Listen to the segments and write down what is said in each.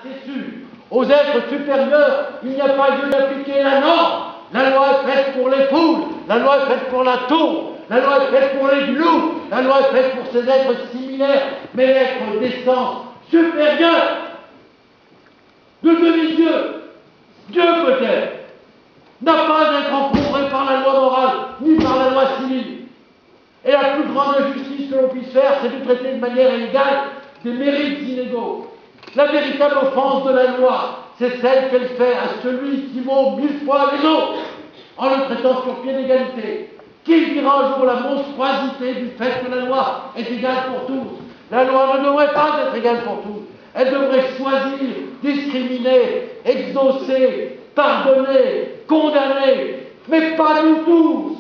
C'est sûr. Aux êtres supérieurs, il n'y a pas lieu d'appliquer la norme. La loi est faite pour les poules, la loi est faite pour la tour, la loi est faite pour les gnous, la loi est faite pour ces êtres similaires, mais l'être d'essence supérieure de demi-dieu, Dieu peut-être, n'a pas à être encombré par la loi morale, ni par la loi civile. Et la plus grande injustice que l'on puisse faire, c'est de traiter de manière égale des mérites inégaux. La véritable offense de la loi, c'est celle qu'elle fait à celui qui vaut 1000 fois les autres, en le traitant sur pied d'égalité. Qui dira un jour la monstruosité du fait que la loi est égale pour tous? La loi ne devrait pas être égale pour tous. Elle devrait choisir, discriminer, exaucer, pardonner, condamner, mais pas nous tous.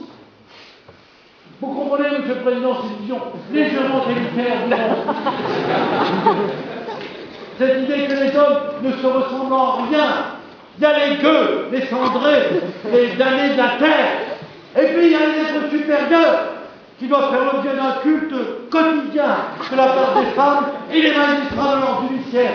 Vous comprenez, Monsieur le Président, cette vision légèrement élitaire du monde. Cette idée que les hommes ne se ressemblent en rien. Il y a les gueux, les cendrés, les damnés de la terre. Et puis il y a les êtres supérieurs qui doivent faire l'objet d'un culte quotidien de la part des femmes et les magistrats de l'ordre judiciaire.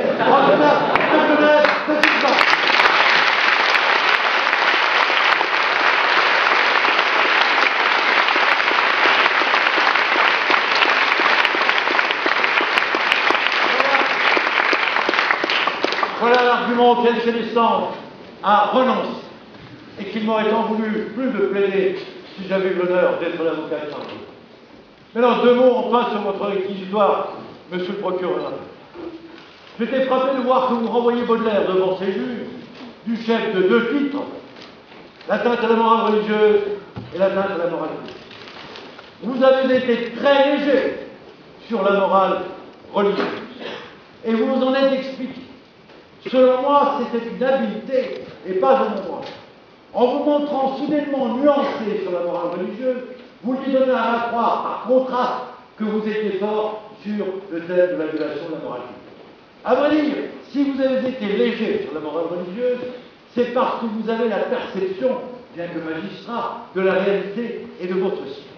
Voilà l'argument auquel Célestin a renoncé et qu'il m'aurait tant voulu plus de plaider si j'avais eu l'honneur d'être l'avocat de Saint-Denis. Maintenant, deux mots enfin sur votre réquisitoire, monsieur le procureur. J'étais frappé de voir que vous renvoyez Baudelaire devant ces juges du chef de deux titres, l'atteinte à la morale religieuse et l'atteinte à la morale publique. Vous avez été très léger sur la morale religieuse et vous vous en êtes expliqué. Selon moi, c'était une habileté et pas un endroit. En vous montrant soudainement nuancé sur la morale religieuse, vous lui donnez à croire, par contraste, que vous étiez fort sur le thème de la violation de la morale publique. À vrai dire, si vous avez été léger sur la morale religieuse, c'est parce que vous avez la perception, bien que magistrat, de la réalité et de votre siècle.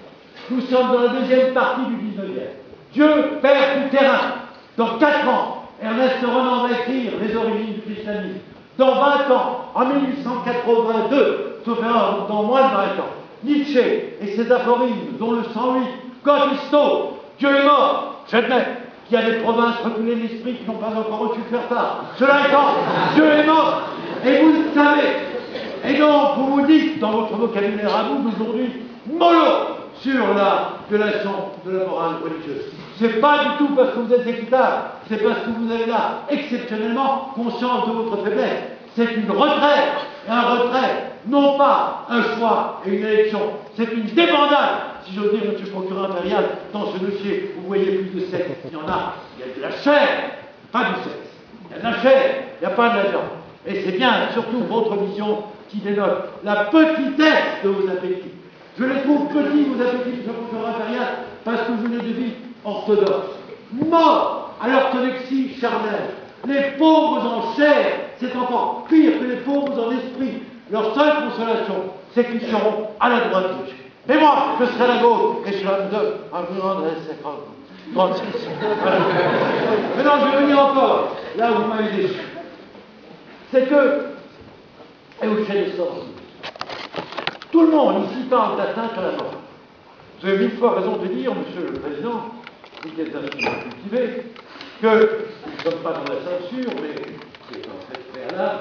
Nous sommes dans la deuxième partie du 19e. Dieu, Père du terrain. Dans 4 ans, Ernest Renan va écrire les origines du christianisme. Dans 20 ans, en 1882, sauf erreur, dans moins de 20 ans, Nietzsche et ses aphorismes, dont le 108, God is so, Dieu est mort, j'admets qu'il y a des provinces reculées d'esprit qui n'ont pas encore reçu faire ça. Cela étant, Dieu est mort, et vous le savez. Et donc, vous vous dites, dans votre vocabulaire à vous d'aujourd'hui, mollo sur la violation de la morale religieuse. C'est pas du tout parce que vous êtes équitable, c'est parce que vous avez là, exceptionnellement, conscience de votre faiblesse. C'est une retraite, et un retrait, non pas un choix et une élection, c'est une débandade, si j'ose dire, monsieur le procureur impérial, dans ce dossier, vous voyez plus de sexe, il y en a, il y a de la chair, pas du sexe. Il y a de la chair, il n'y a pas de la viande. Et c'est bien, surtout, votre vision qui dénote la petitesse de vos appétits. Je les trouve petits, vos appétits, monsieur le procureur impérial, parce que vous venez de vie orthodoxe. Mort à l'orthodoxie charnelle. Les pauvres en chair, c'est encore pire que les pauvres en esprit. Leur seule consolation, c'est qu'ils seront à la droite de Dieu. Mais moi, je serai à la gauche, et je la donne un plus grand de 36. Voilà. Maintenant, je vais venir encore, là où vous m'avez déçu. C'est que, et vous chez les sorts, tout le monde ici parle d'atteinte à la mort. Vous avez 1000 fois raison de dire, monsieur le Président, vous qui êtes un homme cultivé, que nous ne sommes pas dans la censure, mais c'est un fait préalable,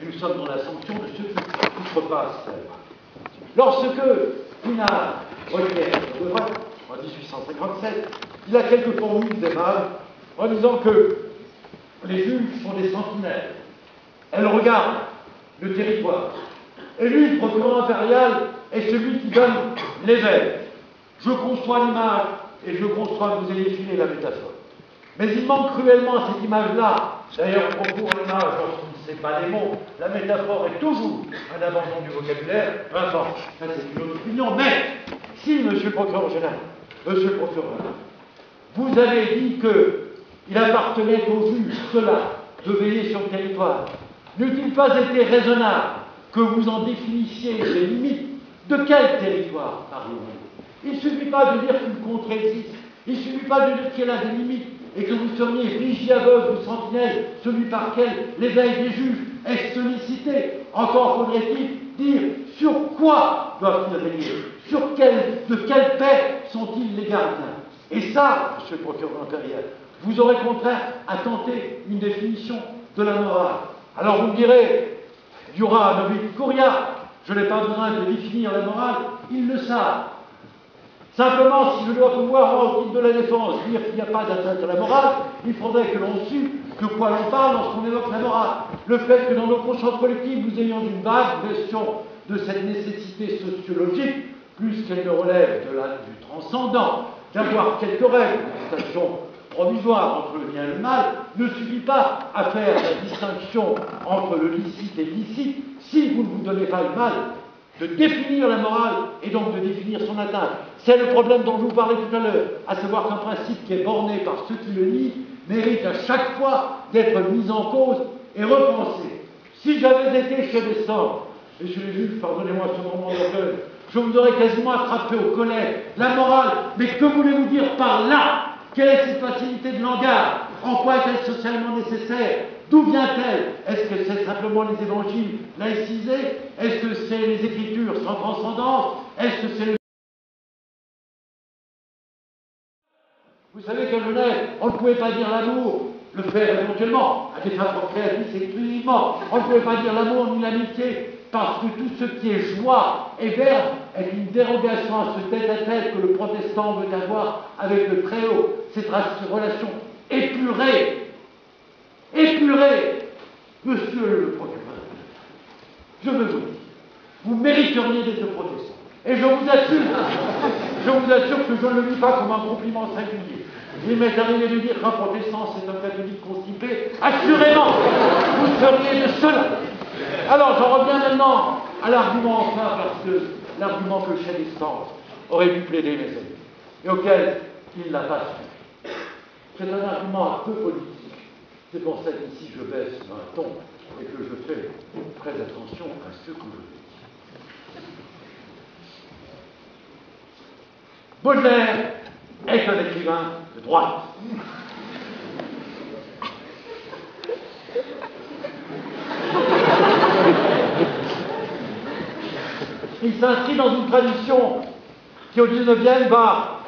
nous sommes dans la sanction de ceux qui outrepassent la loi. Lorsque Pinard requiert le vote, en 1857, il a quelques formules aimables en disant que les juges sont des sentinelles. Elles regardent le territoire. Et lui, le procureur impérial, est celui qui donne l'éveil. Je conçois l'image et je conçois que vous ayez filé la métaphore. Mais il manque cruellement à cette image-là. D'ailleurs, au cours de l'image, lorsqu'on ne sait pas les mots, la métaphore est toujours un abandon du vocabulaire. Enfin, ça c'est une autre opinion. Mais, si, monsieur le procureur général, monsieur le procureur, vous avez dit qu'il appartenait aux juges, cela, de veiller sur le territoire, n'eût-il pas été raisonnable que vous en définissiez les limites? De quel territoire parlez-vous? Il ne suffit pas de dire qu'une contrée existe, il ne suffit pas de dire qu'elle a des limites et que vous seriez vigie aveugle ou sentinelle, celui par quel l'éveil des juges est sollicité. Encore faudrait-il dire sur quoi doivent-ils régner, de quelle paix sont-ils les gardiens. Et ça, monsieur le procureur impérial, vous aurez contraint à tenter une définition de la morale. Alors vous me direz, Dura, Novik, Couriat, je n'ai pas besoin de définir la morale, ils le savent. Simplement, si je dois pouvoir, moi, au titre de la défense, dire qu'il n'y a pas d'atteinte à la morale, il faudrait que l'on sût de quoi l'on parle lorsqu'on évoque la morale. Le fait que dans nos consciences collectives, nous ayons une vague version de cette nécessité sociologique, plus qu'elle ne relève du transcendant, d'avoir quelques règles, une station provisoire entre le bien et le mal, ne suffit pas à faire la distinction entre le licite et l'illicite si vous ne vous donnez pas le mal de définir la morale et donc de définir son atteinte. C'est le problème dont je vous parlais tout à l'heure, à savoir qu'un principe qui est borné par ceux qui le nient mérite à chaque fois d'être mis en cause et repensé. Si j'avais été chez des sorts, messieurs les juges, pardonnez-moi ce moment d'orgueil, je vous aurais quasiment attrapé au collet. La morale, mais que voulez-vous dire par là? Quelle est cette facilité de langage? En quoi est-elle socialement nécessaire? D'où vient-elle? Est-ce que c'est simplement les évangiles laïcisés? Est-ce que c'est les Écritures sans transcendance? Est-ce que c'est le... Vous savez qu'en Genève, on ne pouvait pas dire l'amour, le faire éventuellement, à des fins procréatrices exclusivement. On ne pouvait pas dire l'amour ni l'amitié, parce que tout ce qui est joie et verbe est une dérogation à ce tête-à-tête que le protestant veut avoir avec le Très-Haut. Cette relation épurée, monsieur le procureur, je veux vous dire, vous mériteriez d'être protestant. Et je vous assure que je ne le dis pas comme un compliment singulier. Il m'est arrivé de dire qu'un protestant, c'est un catholique constipé. Assurément, vous seriez de cela. Alors, j'en reviens maintenant à l'argument enfin, parce que l'argument que Chélistan aurait dû plaider, mes amis, et auquel il n'a pas su. C'est un argument un peu politique. C'est pour ça qu'ici je baisse un ton et que je fais très attention à ce que je dis. Baudelaire est un écrivain de droite. Il s'inscrit dans une tradition qui, au XIXe, va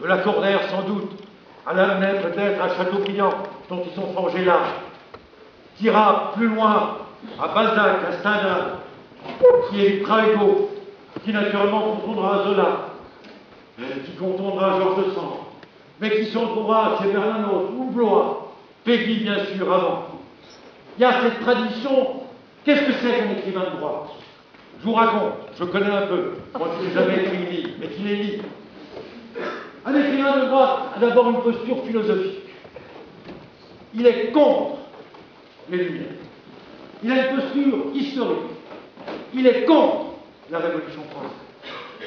de Lacordaire sans doute, à Lamennais peut-être, à Chateaubriand, dont ils sont forgés l'âge, qui ira plus loin à Balzac, à Stendhal, qui évitera Hugo, qui naturellement confondra Zola, qui confondra Georges Sand, mais qui se retrouvera chez Bernanos ou Blois, Peggy bien sûr avant. Il y a cette tradition. Qu'est-ce que c'est qu'un écrivain de droite? Je vous raconte, je connais un peu, moi qui n'ai jamais écrit une livre, mais qui les lit. Un écrivain de droite a d'abord une posture philosophique. Il est contre les Lumières. Il a une posture historique. Il est contre la Révolution française.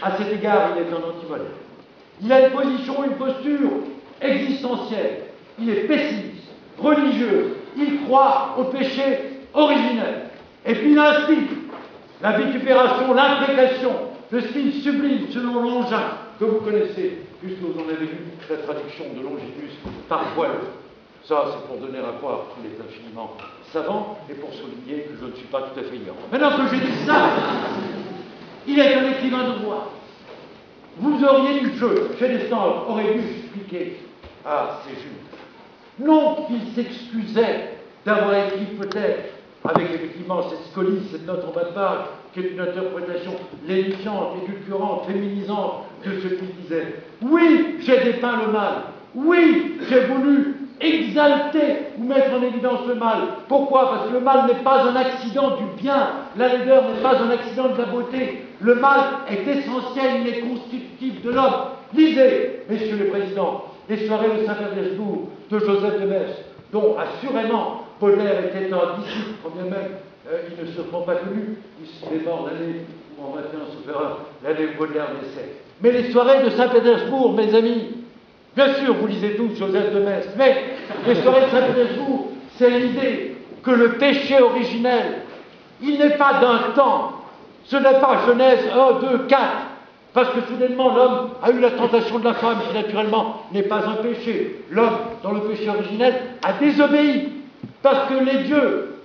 À cet égard, il est un anti-moderne. Il a une position, une posture existentielle. Il est pessimiste, religieux. Il croit au péché originel. Et puis il a un style. La vitupération, l'imprécation, le style sublime selon Longin, que vous connaissez, puisque vous en avez lu la traduction de Longinus par Boileau. Ça, c'est pour donner à croire qu'il est infiniment savant et pour souligner que je ne suis pas tout à fait ignorant. Maintenant que j'ai dit ça, il est un écrivain de droit. Vous auriez dû, Chélistan aurait dû expliquer à ces juges, non qu'il s'excusait d'avoir écrit peut-être, avec effectivement cette scolie, cette note en bas de page, qui est une interprétation lénifiante, édulcorante, féminisante de ce qu'il disait. Oui, j'ai dépeint le mal. Oui, j'ai voulu exalter ou mettre en évidence le mal. Pourquoi? Parce que le mal n'est pas un accident du bien. La laideur n'est pas un accident de la beauté. Le mal est essentiel, il est constitutif de l'homme. Lisez, messieurs les présidents, les soirées de Saint-Pétersbourg de Joseph de Metz, dont assurément Baudelaire était un disciple, quand bien même ils ne se sont pas connus, il est mort l'année où en 21 sauf erreur, l'année où Baudelaire naissait. Mais les soirées de Saint-Pétersbourg, mes amis, bien sûr, vous lisez tous Joseph de Metz, mais les soirées de Saint-Pétersbourg, c'est l'idée que le péché originel, il n'est pas d'un temps, ce n'est pas Genèse 1, 2, 4, Parce que soudainement, l'homme a eu la tentation de la femme, qui naturellement n'est pas un péché. L'homme, dans le péché originel, a désobéi. Parce que les dieux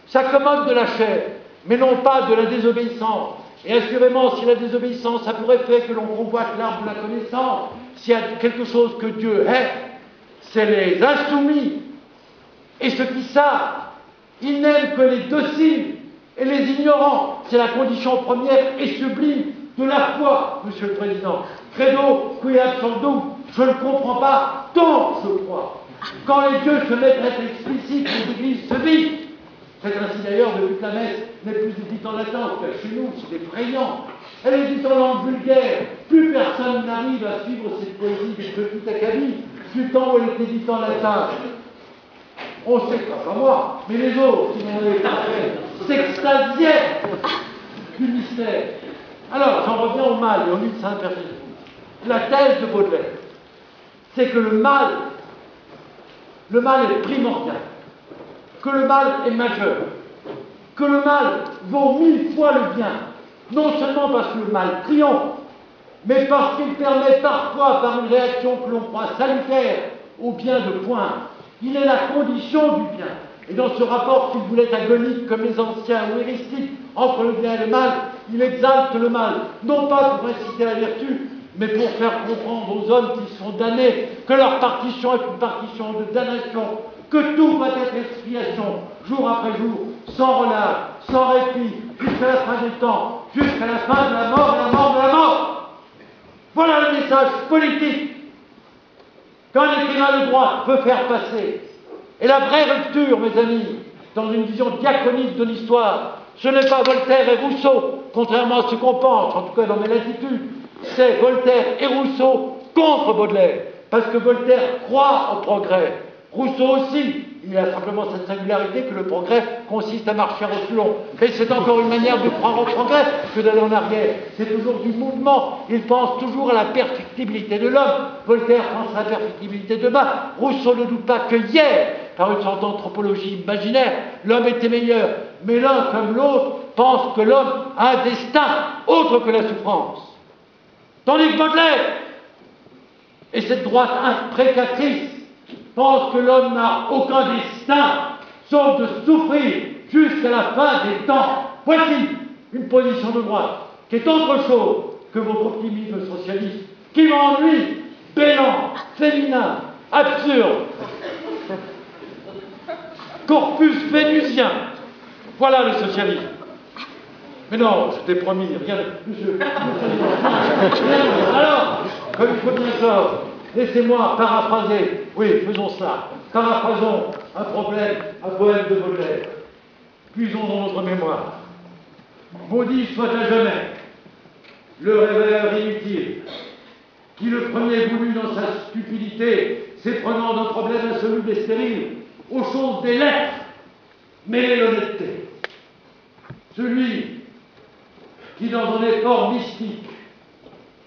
s'accommodent de la chair, mais non pas de la désobéissance. Et assurément, si la désobéissance a pour effet que l'on convoite l'arbre de la connaissance, s'il y a quelque chose que Dieu hait, c'est les insoumis et ceux qui savent. Il n'aime que les dociles et les ignorants. C'est la condition première et sublime de la foi, Monsieur le Président. Credo qui absurdum, je ne comprends pas tant je crois. Quand les dieux se mettent à être explicites, les églises se vident. C'est ainsi d'ailleurs depuis que la messe n'est plus dite en latin, en tout cas chez nous, c'est effrayant. Elle est dite en langue vulgaire. Plus personne n'arrive à suivre cette poésie des petits acabits du temps où elle était dite en latin. On sait, pas moi, mais les autres, qui n'en avaient pas fait, s'extasiaient du mystère. Alors, j'en reviens au mal et au mythe Saint-Perfectus. La thèse de Baudelaire, c'est que le mal est primordial, que le mal est majeur, que le mal vaut 1000 fois le bien, non seulement parce que le mal triomphe, mais parce qu'il permet parfois, par une réaction que l'on croit salutaire, au bien de pointe. Il est la condition du bien. Et dans ce rapport qu'il voulait agonique comme les anciens ou héristique entre le bien et le mal, il exalte le mal, non pas pour inciter à la vertu, mais pour faire comprendre aux hommes qui sont damnés que leur partition est une partition de damnation, que tout va être expiation, jour après jour, sans relâche, sans répit, jusqu'à la fin des temps, jusqu'à la fin de la mort et la mort de la mort. Voilà le message politique qu'un écrivain de droite peut faire passer. Et la vraie rupture, mes amis, dans une vision diachronique de l'histoire, ce n'est pas Voltaire et Rousseau, contrairement à ce qu'on pense, en tout cas dans mes latitudes, c'est Voltaire et Rousseau contre Baudelaire, parce que Voltaire croit au progrès. Rousseau aussi, il a simplement cette singularité que le progrès consiste à marcher à reculons. Et c'est encore une manière de croire au progrès que d'aller en arrière. C'est toujours du mouvement. Il pense toujours à la perfectibilité de l'homme. Voltaire pense à la perfectibilité de l'homme. Rousseau ne doute pas que hier, par une sorte d'anthropologie imaginaire, l'homme était meilleur. Mais l'un comme l'autre pense que l'homme a un destin autre que la souffrance. Tandis que Baudelaire et cette droite imprécatrice pense que l'homme n'a aucun destin, sauf de souffrir jusqu'à la fin des temps. Voici une position de droite qui est autre chose que votre optimisme socialiste, qui m'ennuie, béant, féminin, absurde. Corpus vénusien. Voilà le socialisme. Mais non, je t'ai promis, rien de... Monsieur. Alors, comme il faut bien faire, laissez-moi paraphraser. Oui, faisons cela. Paraphrasons un problème, un poème de Baudelaire. Puisons dans notre mémoire. Maudit soit à jamais le rêveur inutile, qui le premier voulut dans sa stupidité, s'éprenant d'un problème insoluble et stérile, aux choses des lettres, mêler l'honnêteté. Celui qui, dans un effort mystique,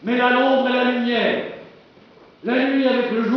mêla l'ombre et la lumière, la nuit avec le jour,